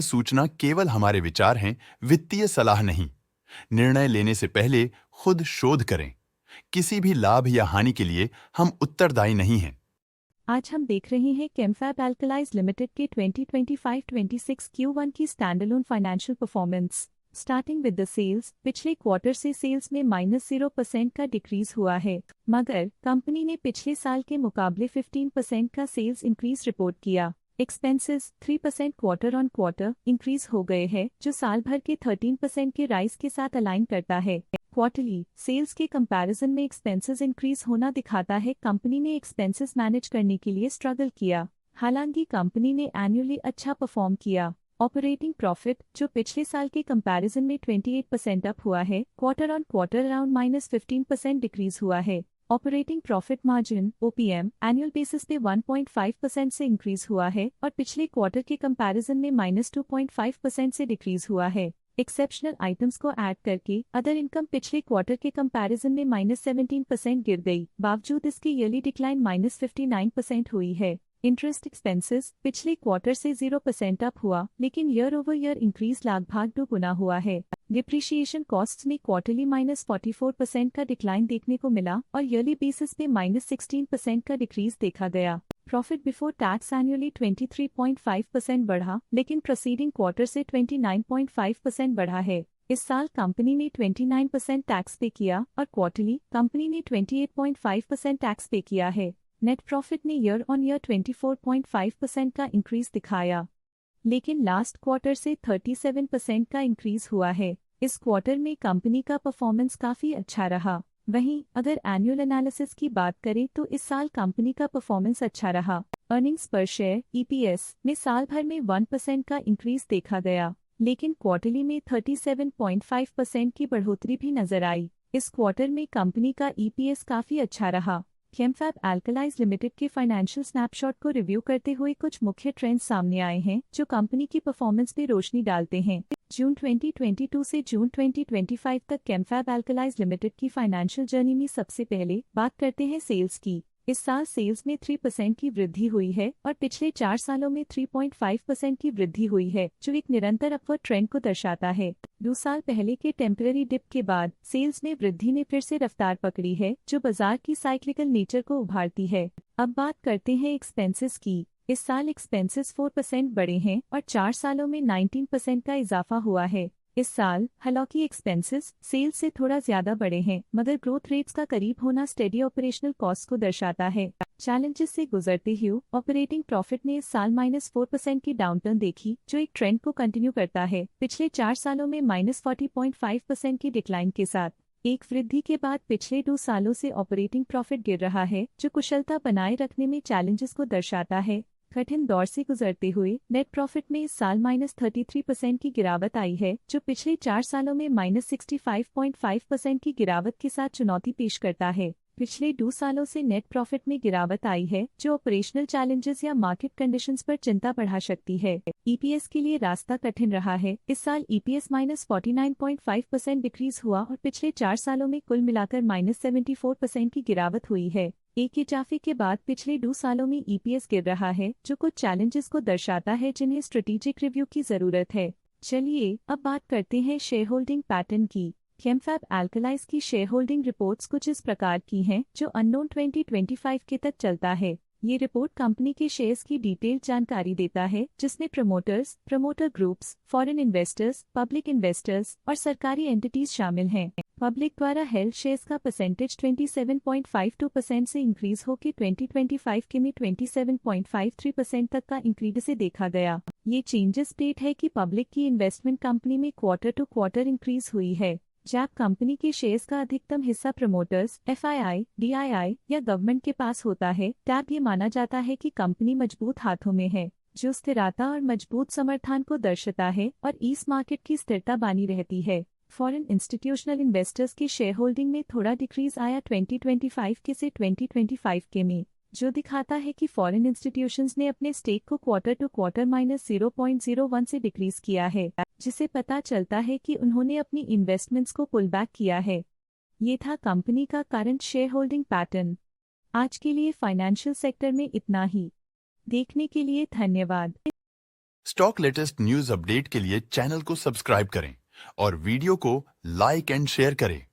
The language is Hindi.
सूचना केवल हमारे विचार हैं, वित्तीय सलाह नहीं। निर्णय लेने से पहले खुद शोध करें। किसी भी लाभ या हानि के लिए हम उत्तरदायी नहीं हैं। आज हम देख रहे हैं केमफैब अल्कलाइज लिमिटेड के 2025-26 Q1 की standalone financial performance. Starting with the sales, पिछले क्वार्टर से सेल्स में -0% का डिक्रीज हुआ है, मगर कंपनी ने पिछले साल के मुकाबले 15% का सेल्स इंक्रीज रिपोर्ट किया। Expenses 3% quarter on quarter increase हो गए हैं, जो साल भर के 13% के राइज के साथ अलाइन करता है। क्वार्टरली सेल्स के कंपैरिजन में एक्सपेंसेस इंक्रीज होना दिखाता है कंपनी ने एक्सपेंसेस मैनेज करने के लिए स्ट्रगल किया। हालांकि कंपनी ने एनुअली अच्छा परफॉर्म किया। ऑपरेटिंग प्रॉफिट, जो पिछले साल के कंपैरिजन में 28% अप हुआ है, quarter on quarter around -15% decrease हुआ है। Operating profit margin OPM annual basis पे 1.5% से इंक्रीज हुआ है और पिछले क्वार्टर के कंपैरिजन में -2.5% से डिक्रीज हुआ है। एक्सेप्शनल आइटम्स को ऐड करके अदर इनकम पिछले क्वार्टर के कंपैरिजन में -17% गिर गई, बावजूद इसकी ईयरली डिक्लाइन -59% हुई है। इंटरेस्ट एक्सपेंसेस पिछले क्वार्टर से 0% अप हुआ, लेकिन ईयर ओवर ईयर इंक्रीज लगभग 2 गुना हुआ है। डिप्रिशिएशन कॉस्ट्स में क्वार्टरली -44% का डिक्लाइन देखने को मिला और ईयरली बेसिस पे -16% का डिक्रीज देखा गया। प्रॉफिट बिफोर टैक्स एनुअली 23.5% बढ़ा, लेकिन प्रोसीडिंग क्वार्टर से 29.5% बढ़ा है। इस साल कंपनी ने 29% टैक्स पे किया और क्वार्टरली कंपनी ने 28.5% टैक्स पे किया है। नेट प्रॉफिट ने ईयर ऑन ईयर 24.5% का इंक्रीज दिखाया, लेकिन लास्ट क्वार्टर से 37% का इंक्रीज हुआ है। इस क्वार्टर में कंपनी का परफॉर्मेंस काफी अच्छा रहा। वहीं अगर एनुअल एनालिसिस की बात करें तो इस साल कंपनी का परफॉर्मेंस अच्छा रहा। अर्निंग्स पर शेयर EPS में साल भर में 1% का इंक्रीज देखा गया, लेकिन क्वार्टरली में 37.5% की बढ़ोतरी भी नजर आई। इस क्वार्टर में कंपनी का EPS काफी अच्छा रहा। केमफैब अल्कलाइज लिमिटेड के फाइनेंशियल स्नैपशॉट को रिव्यू करते हुए कुछ मुख्य ट्रेंड्स सामने आए हैं जो कंपनी की परफॉर्मेंस पे रोशनी डालते हैं। जून 2022 से जून 2025 तक केमफैब अल्कलाइज लिमिटेड की फाइनेंशियल जर्नी में सबसे पहले बात करते हैं सेल्स की। इस साल सेल्स में 3% की वृद्धि हुई है और पिछले 4 सालों में 3.5% की वृद्धि हुई है, जो एक निरंतर अपवर्ड ट्रेंड को दर्शाता है। 2 साल पहले के टेम्पररी डिप के बाद सेल्स में वृद्धि ने फिर से रफ्तार पकड़ी है, जो बाजार की साइक्लिकल नेचर को उभारती है। अब बात करते हैं एक्सपेंसेस की। इस साल एक्सपेंसेस 4% बढ़े हैं और 4 सालों में 19% का इजाफा हुआ है। इस साल हालांकि एक्सपेंसेस सेल्स से थोड़ा ज्यादा बढ़े हैं, मगर ग्रोथ रेट्स का करीब होना स्टेडी ऑपरेशनल कॉस्ट को दर्शाता है। चैलेंजेस से गुजरते हुए ऑपरेटिंग प्रॉफिट ने इस साल -4% की डाउनटर्न देखी, जो एक ट्रेंड को कंटिन्यू करता है। पिछले 4 सालों में -40.5% की डिक्लाइन के साथ एक वृद्धि के बाद पिछले 2 सालों से ऑपरेटिंग प्रॉफिट गिर रहा है, जो कुशलता बनाए रखने में चैलेंजेस को दर्शाता है। कठिन दौर से गुजरते हुए नेट प्रॉफिट में इस साल -33% की गिरावट आई है, जो पिछले 4 सालों में -65.5% की गिरावट के साथ चुनौती पेश करता है। पिछले 2 सालों से नेट प्रॉफिट में गिरावट आई है, जो ऑपरेशनल चैलेंजेस या मार्केट कंडीशंस पर चिंता बढ़ा सकती है। EPS के लिए रास्ता कठिन रहा है। इस साल EPS -49.5% डिक्रीज हुआ और पिछले 4 सालों में कुल मिलाकर -74% की गिरावट हुई है। एक इजाफे के बाद पिछले 2 सालों में EPS गिर रहा है, जो कुछ चैलेंजेस को दर्शाता है जिन्हें स्ट्रेटेजिक रिव्यू की जरूरत है। चलिए अब बात करते हैं शेयर होल्डिंग पैटर्न की। केमफैब अल्कलाइज की शेयर होल्डिंग रिपोर्ट्स कुछ इस प्रकार की हैं, जो अननोन 2025 के तक चलता है। ये रिपोर्ट कंपनी के शेयर्स की डिटेल्ड जानकारी देता है, जिसमें promoters, promoter groups, foreign investors, public investors और सरकारी एंटिटीज शामिल हैं। पब्लिक द्वारा हेल्ड शेयर्स का परसेंटेज 27.52% से इंक्रीज होकर 2025 के में 27.53% तक का इंक्रीज से देखा गया। ये चेंजेस स्टेट है कि पब्लिक की इन्वेस्टमेंट कंपनी में क्वार्टर टू क्वार्टर इंक्रीज हुई है। जब कंपनी के शेयर्स का अधिकतम हिस्सा प्रमोटर्स, FII, DII या गवर्नमेंट के पास होता है, तब ये माना जाता है कि कंपनी मजबूत हाथों में है, जो स्थिरता और मजबूत समर्थन को दर्शाता है और इस मार्केट की स्थिरता बनी रहती है। फॉरेन इंस्टीट्यूशनल इन्वेस्टर्स की शेयर होल्डिंग में थोड़ा डिक्रीज आया 2025 के से 2025 के में, जो दिखाता है कि फॉरेन इंस्टीट्यूशंस ने अपने स्टेक को क्वार्टर टू क्वार्टर -0.01 से डिक्रीज किया है, जिसे पता चलता है कि उन्होंने अपनी इन्वेस्टमेंट्स को पुल बैक किया है। ये था कंपनी का करंट शेयर होल्डिंग पैटर्न। आज के लिए फाइनेंशियल सेक्टर में इतना ही। देखने के लिए धन्यवाद। स्टॉक लेटेस्ट न्यूज अपडेट के लिए चैनल को सब्सक्राइब करें और वीडियो को लाइक एंड शेयर करें।